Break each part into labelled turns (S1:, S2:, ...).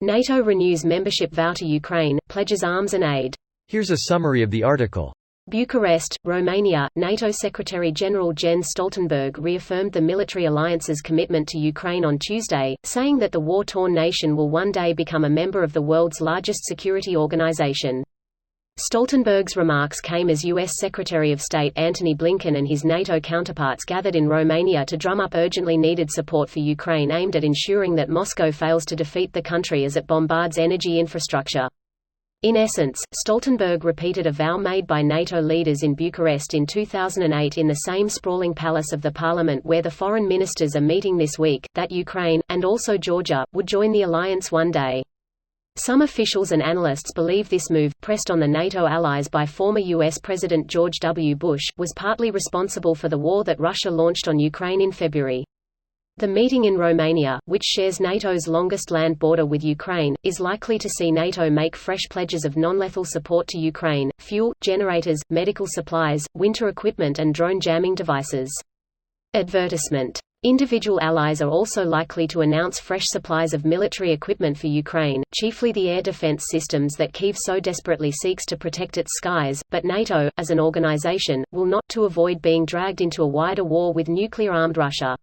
S1: NATO renews membership vow to Ukraine, pledges arms and aid.
S2: Here's a summary of the article.
S1: Bucharest, Romania. NATO Secretary-General Jens Stoltenberg reaffirmed the military alliance's commitment to Ukraine on Tuesday, saying that the war-torn nation will one day become a member of the world's largest security organization. Stoltenberg's remarks came as U.S. Secretary of State Antony Blinken and his NATO counterparts gathered in Romania to drum up urgently needed support for Ukraine aimed at ensuring that Moscow fails to defeat the country as it bombards energy infrastructure. In essence, Stoltenberg repeated a vow made by NATO leaders in Bucharest in 2008 in the same sprawling palace of the parliament where the foreign ministers are meeting this week, that Ukraine, and also Georgia, would join the alliance one day. Some officials and analysts believe this move, pressed on the NATO allies by former U.S. President George W. Bush, was partly responsible for the war that Russia launched on Ukraine in February. The meeting in Romania, which shares NATO's longest land border with Ukraine, is likely to see NATO make fresh pledges of non-lethal support to Ukraine: fuel, generators, medical supplies, winter equipment and drone jamming devices. Advertisement. Individual allies are also likely to announce fresh supplies of military equipment for Ukraine, chiefly the air defense systems that Kyiv so desperately seeks to protect its skies, but NATO, as an organization, will not, to avoid being dragged into a wider war with nuclear-armed Russia.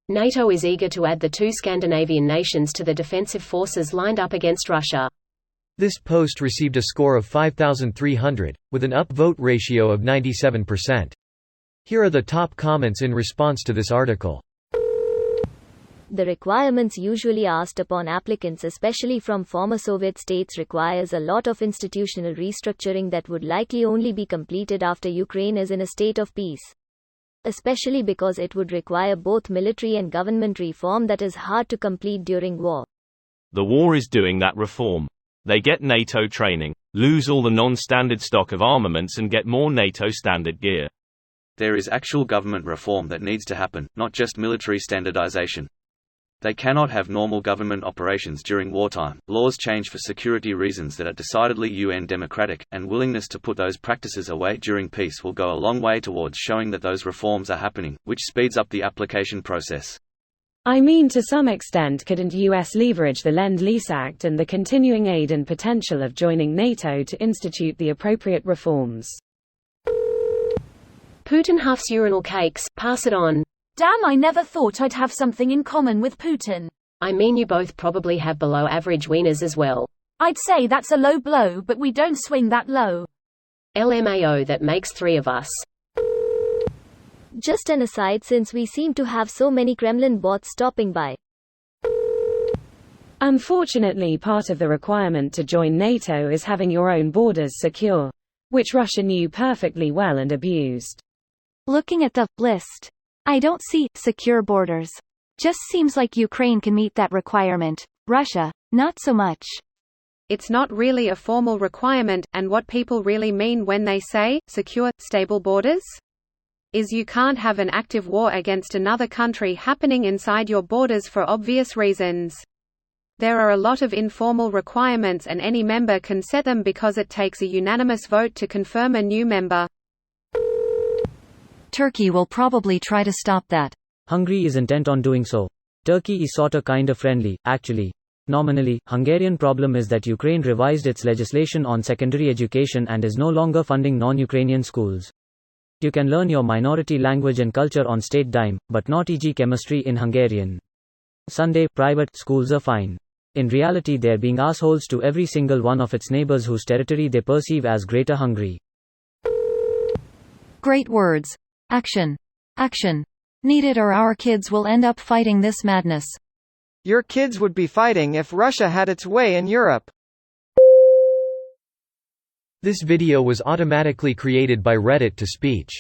S1: NATO is eager to add the two Scandinavian nations to the defensive forces lined up against Russia.
S2: This post received a score of 5,300, with an upvote ratio of 97%. Here are the top comments in response to this article.
S3: The requirements usually asked upon applicants, especially from former Soviet states, requires a lot of institutional restructuring that would likely only be completed after Ukraine is in a state of peace. Especially because it would require both military and government reform that is hard to complete during war.
S4: The war is doing that reform. They get NATO training, lose all the non-standard stock of armaments and get more NATO standard gear.
S5: There is actual government reform that needs to happen, not just military standardization. They cannot have normal government operations during wartime. Laws change for security reasons that are decidedly UN democratic, and willingness to put those practices away during peace will go a long way towards showing that those reforms are happening, which speeds up the application process.
S6: I mean, to some extent, couldn't US leverage the Lend-Lease Act and the continuing aid and potential of joining NATO to institute the appropriate reforms?
S1: Putin huffs urinal cakes, pass it on.
S7: Damn, I never thought I'd have something in common with Putin.
S1: I mean, you both probably have below average wieners as well.
S7: I'd say that's a low blow, but we don't swing that low.
S1: LMAO, that makes three of us.
S3: Just an aside, since we seem to have so many Kremlin bots stopping by.
S6: Unfortunately, part of the requirement to join NATO is having your own borders secure, which Russia knew perfectly well and abused.
S7: Looking at the list, I don't see secure borders. Just seems like Ukraine can meet that requirement. Russia, not so much.
S8: It's not really a formal requirement, and what people really mean when they say secure, stable borders is you can't have an active war against another country happening inside your borders for obvious reasons. There are a lot of informal requirements and any member can set them because it takes a unanimous vote to confirm a new member.
S7: Turkey will probably try to stop that.
S9: Hungary is intent on doing so. Turkey is sorta kinda friendly, actually. Nominally, Hungarian problem is that Ukraine revised its legislation on secondary education and is no longer funding non-Ukrainian schools. You can learn your minority language and culture on state dime, but not e.g. chemistry in Hungarian. Sunday, private schools are fine. In reality, they're being assholes to every single one of its neighbors whose territory they perceive as Greater Hungary.
S7: Great words. Action. Action. Needed, or our kids will end up fighting this madness.
S10: Your kids would be fighting if Russia had its way in Europe.
S2: This video was automatically created by Reddit to speech.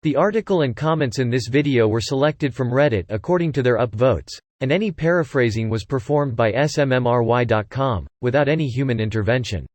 S2: The article and comments in this video were selected from Reddit according to their upvotes, and any paraphrasing was performed by smmry.com, without any human intervention.